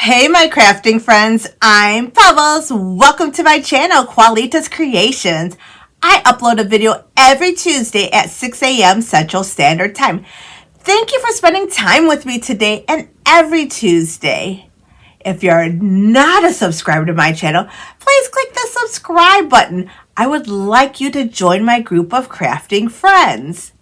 Hey my crafting friends, I'm Pebbles. Welcome to my channel, Qualitas Creations. I upload a video every Tuesday at 6 a.m. Central Standard Time. Thank you for spending time with me today and every Tuesday. If you're not a subscriber to my channel, please click the subscribe button. I would like you to join my group of crafting friends.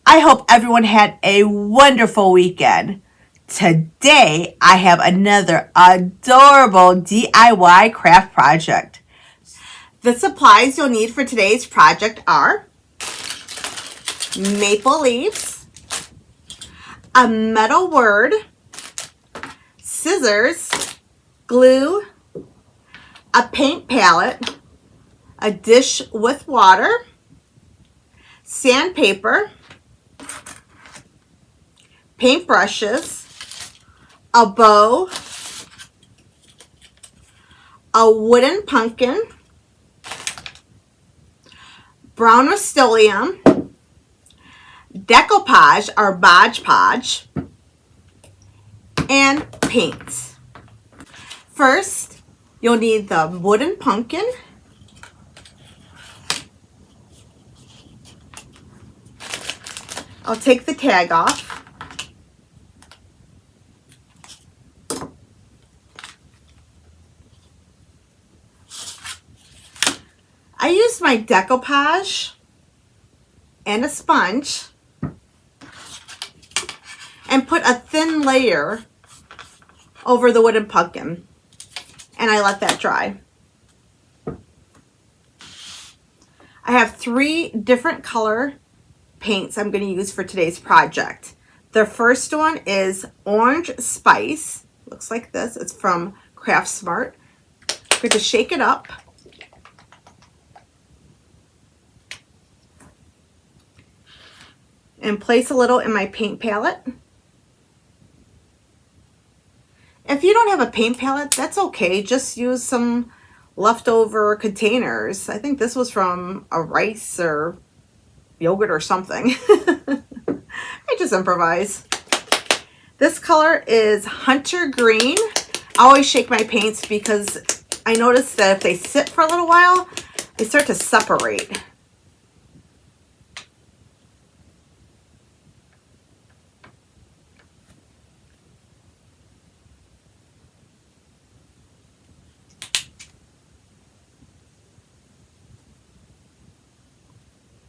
I hope everyone had a wonderful weekend. Today, I have another adorable DIY craft project. The supplies you'll need for today's project are maple leaves, a metal word, scissors, glue, a paint palette, a dish with water, sandpaper, paintbrushes, a bow, a wooden pumpkin, brown Rustoleum, decoupage or Modge podge, and paints. First, you'll need the wooden pumpkin, I'll take the tag off. I used my decoupage and a sponge and put a thin layer over the wooden pumpkin, and I let that dry. I have 3 different color paints I'm going to use for today's project. The first one is Orange Spice. Looks like this. It's from Craft Smart. I'm going to shake it up. And place a little in my paint palette. If you don't have a paint palette, that's okay. Just use some leftover containers. I think this was from a rice or yogurt or something. I just improvise. This color is Hunter Green. I always shake my paints because I noticed that if they sit for a little while, they start to separate.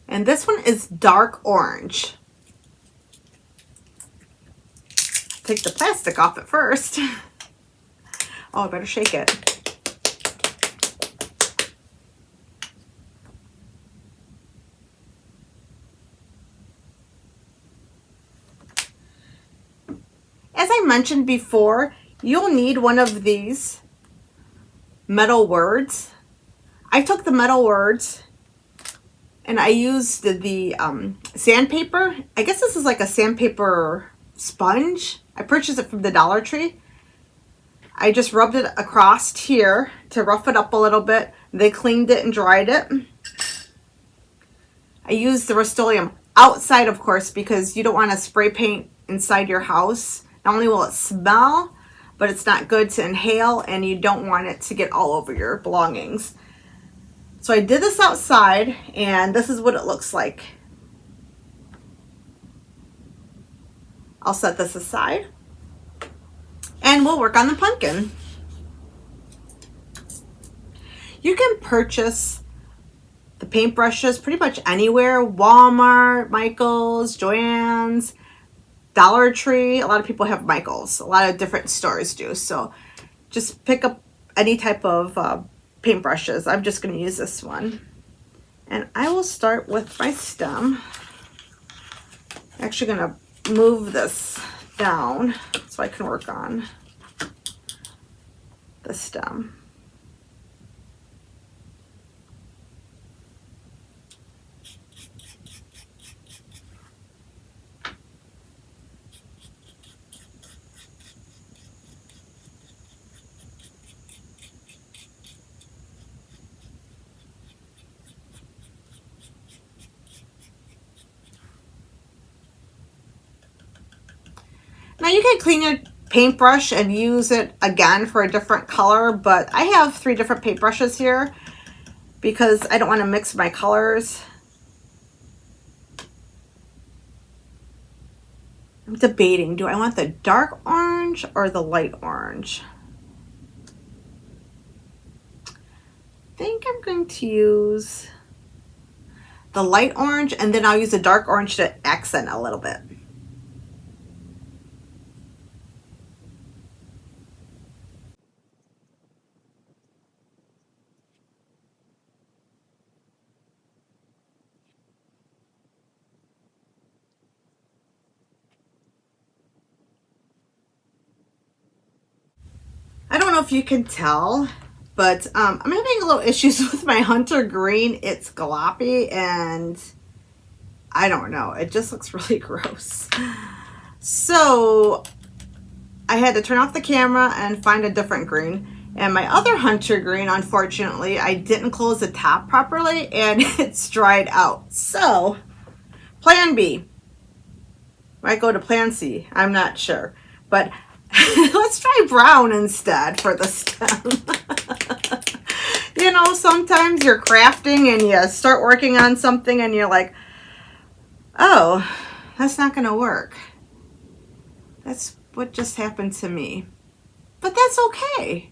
And this one is dark orange. Take the plastic off at first. Oh, I better shake it. As I mentioned before, you'll need one of these metal words. I took the metal words and I used the sandpaper. I guess this is like a sandpaper sponge. I purchased it from the Dollar Tree. I just rubbed it across here to rough it up a little bit. They cleaned it and dried it. I used the Rustoleum outside, of course, because you don't want to spray paint inside your house. Not only will it smell, but it's not good to inhale, and you don't want it to get all over your belongings. So I did this outside, and this is what it looks like. I'll set this aside, and we'll work on the pumpkin. You can purchase the paintbrushes pretty much anywhere. Walmart, Michael's, Joann's, Dollar Tree. A lot of people have Michael's. A lot of different stores do. So just pick up any type of paintbrushes. I'm just going to use this one. And I will start with my stem. I'm actually going to move this down so I can work on the stem. Now you can clean your paintbrush and use it again for a different color, but I have 3 different paintbrushes here because I don't want to mix my colors. I'm debating, do I want the dark orange or the light orange? I think I'm going to use the light orange, and then I'll use the dark orange to accent a little bit. I don't know if you can tell, but I'm having a little issues with my hunter green. It's gloppy and I don't know. It just looks really gross. So I had to turn off the camera and find a different green. And my other hunter green, unfortunately, I didn't close the top properly and it's dried out. So plan B. Might go to plan C. I'm not sure. But let's try brown instead for the stem. You know, sometimes you're crafting and you start working on something and you're like, oh, that's not going to work. That's what just happened to me. But that's okay.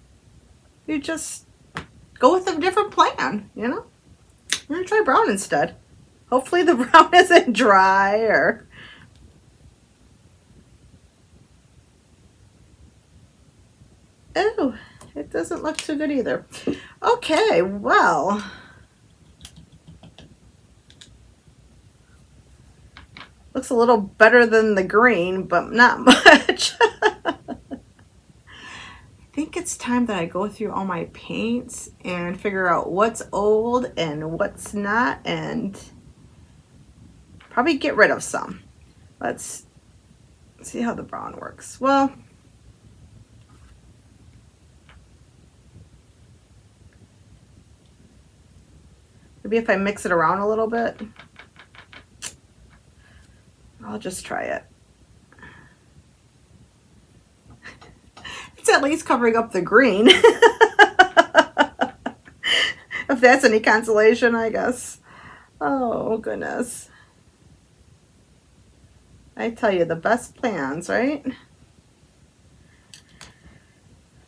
You just go with a different plan, you know? I'm going to try brown instead. Hopefully the brown isn't dry or... Oh, it doesn't look too good either. Okay, well. Looks a little better than the green, but not much. I think it's time that I go through all my paints and figure out what's old and what's not, and probably get rid of some. Let's see how the brown works. Well, maybe if I mix it around a little bit. I'll just try it. It's at least covering up the green. If that's any consolation, I guess. Oh, goodness. I tell you, the best plans, right?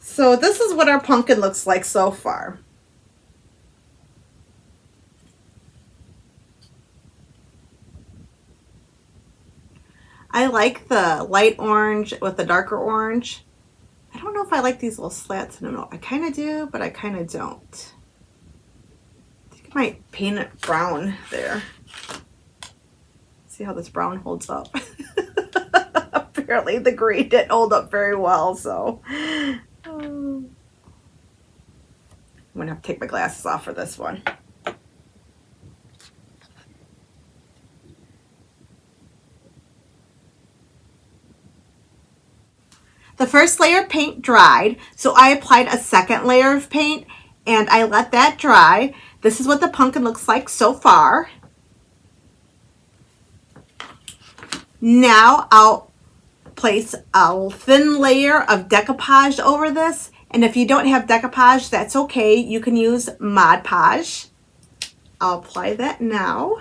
So this is what our pumpkin looks like so far. I like the light orange with the darker orange. I don't know if I like these little slats in the middle. I kind of do, but I kind of don't. I think I might paint it brown there. See how this brown holds up. Apparently the green didn't hold up very well, so. I'm gonna have to take my glasses off for this one. The first layer of paint dried, so I applied a second layer of paint and I let that dry. This is what the pumpkin looks like so far. Now I'll place a thin layer of decoupage over this, and if you don't have decoupage, that's okay. You can use Mod Podge. I'll apply that now.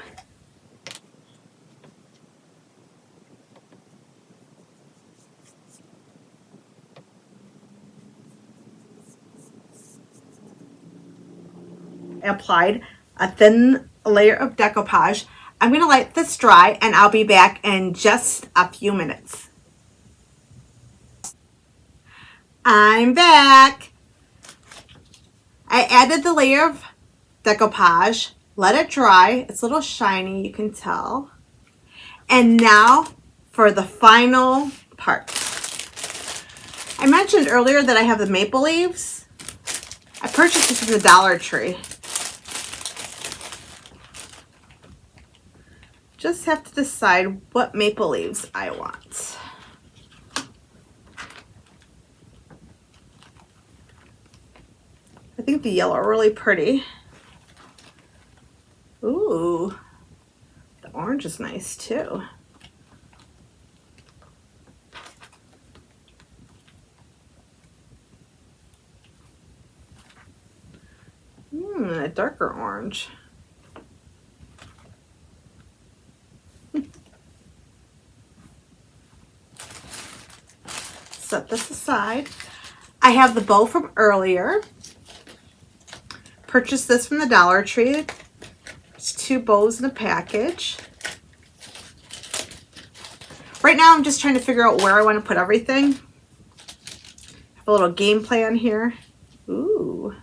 Applied a thin layer of decoupage. I'm going to let this dry and I'll be back in just a few minutes. I'm back. I added the layer of decoupage, let it dry. It's a little shiny, you can tell. And now for the final part. I mentioned earlier that I have the maple leaves. I purchased this from the Dollar Tree. Just have to decide what maple leaves I want. I think the yellow are really pretty. Ooh, the orange is nice too. A darker orange. Set this aside. I have the bow from earlier. Purchased this from the Dollar Tree. It's 2 bows in a package. Right now I'm just trying to figure out where I want to put everything. I have a little game plan here. Ooh,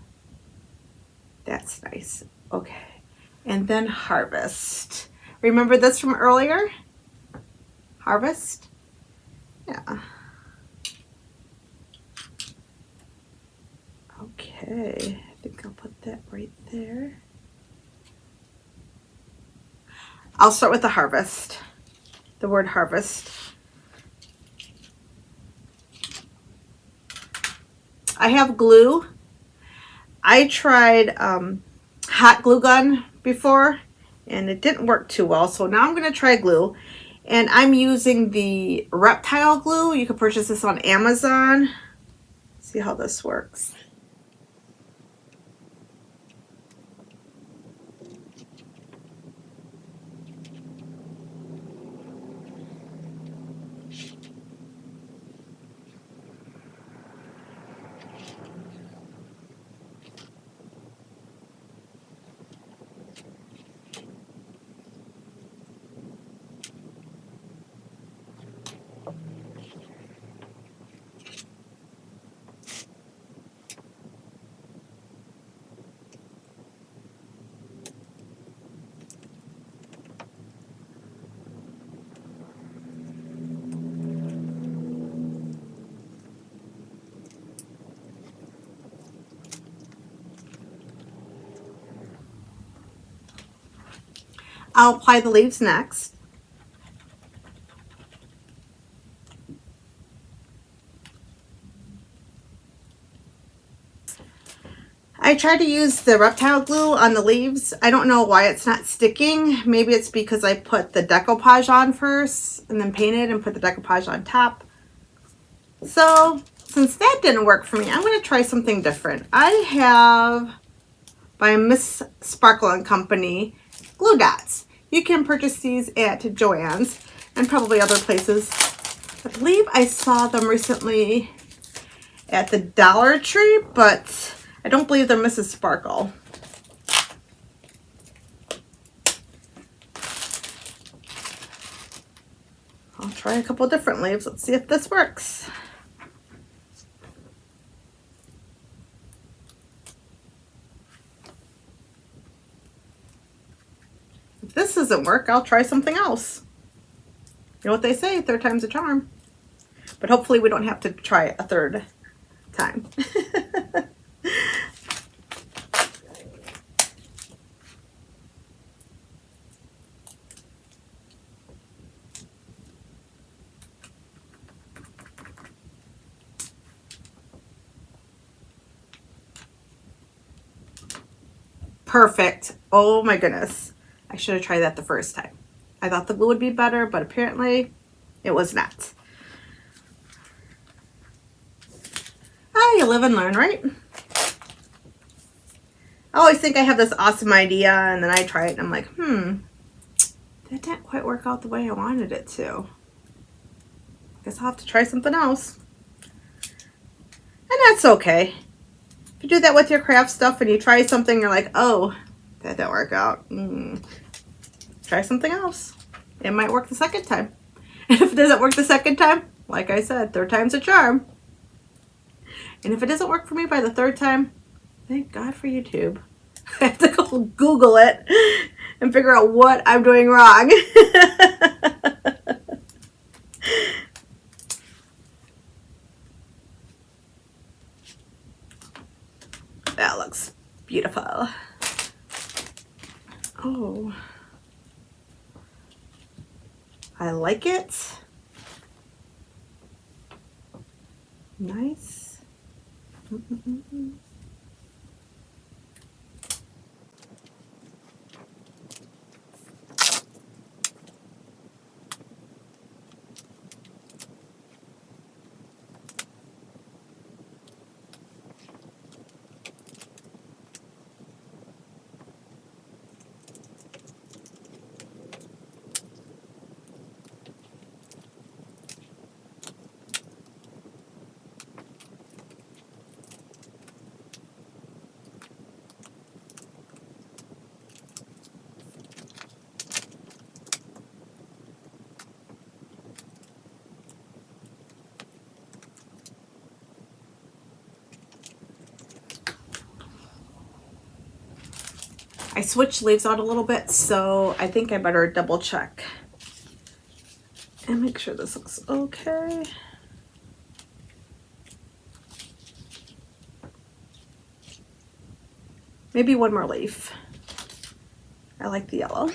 that's nice. Okay, and then harvest. Remember this from earlier? Harvest? Yeah. Okay, I think I'll put that right there. I'll start with the harvest. The word harvest. I have glue. I tried hot glue gun before and it didn't work too well, so now I'm going to try glue, and I'm using the reptile glue. You can purchase this on Amazon. See how this works. I'll apply the leaves next. I tried to use the reptile glue on the leaves. I don't know why it's not sticking. Maybe it's because I put the decoupage on first and then painted and put the decoupage on top. So since that didn't work for me, I'm going to try something different. I have by Miss Sparkle and Company glue dots. You can purchase these at Joann's and probably other places. I believe I saw them recently at the Dollar Tree, but I don't believe they're Mrs. Sparkle. I'll try a couple different leaves. Let's see if this works. If this doesn't work, I'll try something else. You know what they say, third time's a charm. But hopefully we don't have to try a third time. Perfect. Oh my goodness. I should have tried that the first time. I thought the glue would be better, but apparently it was not. Ah, you live and learn, right? I always think I have this awesome idea, and then I try it and I'm like, that didn't quite work out the way I wanted it to. Guess I'll have to try something else. And that's okay. If you do that with your craft stuff and you try something, you're like, oh, that didn't work out. Try something else. It might work the second time. And if it doesn't work the second time, like I said, third time's a charm. And if it doesn't work for me by the third time, thank God for YouTube. I have to go Google it and figure out what I'm doing wrong. That looks beautiful. Oh, I like it. Nice. I switched leaves out a little bit, so I think I better double check and make sure this looks okay. Maybe one more leaf. I like the yellow.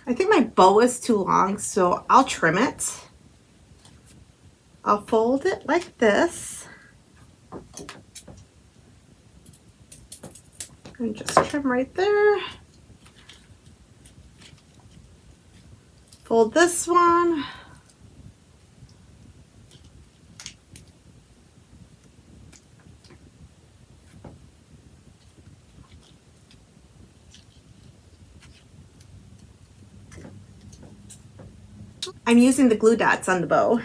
I think my bow is too long, so I'll trim it. I'll fold it like this and just trim right there. Fold this one. I'm using the glue dots on the bow.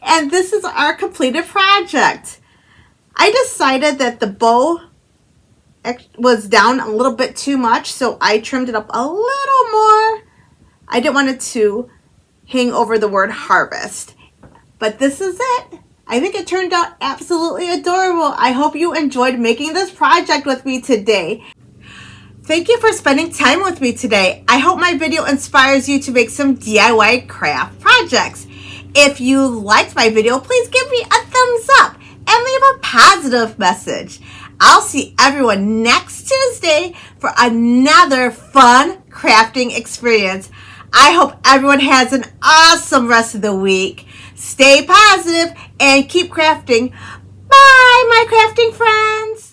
And this is our completed project. I decided that the bow was down a little bit too much, so I trimmed it up a little more. I didn't want it to hang over the word harvest. But this is it. I think it turned out absolutely adorable. I hope you enjoyed making this project with me today. Thank you for spending time with me today. I hope my video inspires you to make some DIY craft projects. If you liked my video, please give me a thumbs up and leave a positive message. I'll see everyone next Tuesday for another fun crafting experience. I hope everyone has an awesome rest of the week. Stay positive and keep crafting. Bye, my crafting friends.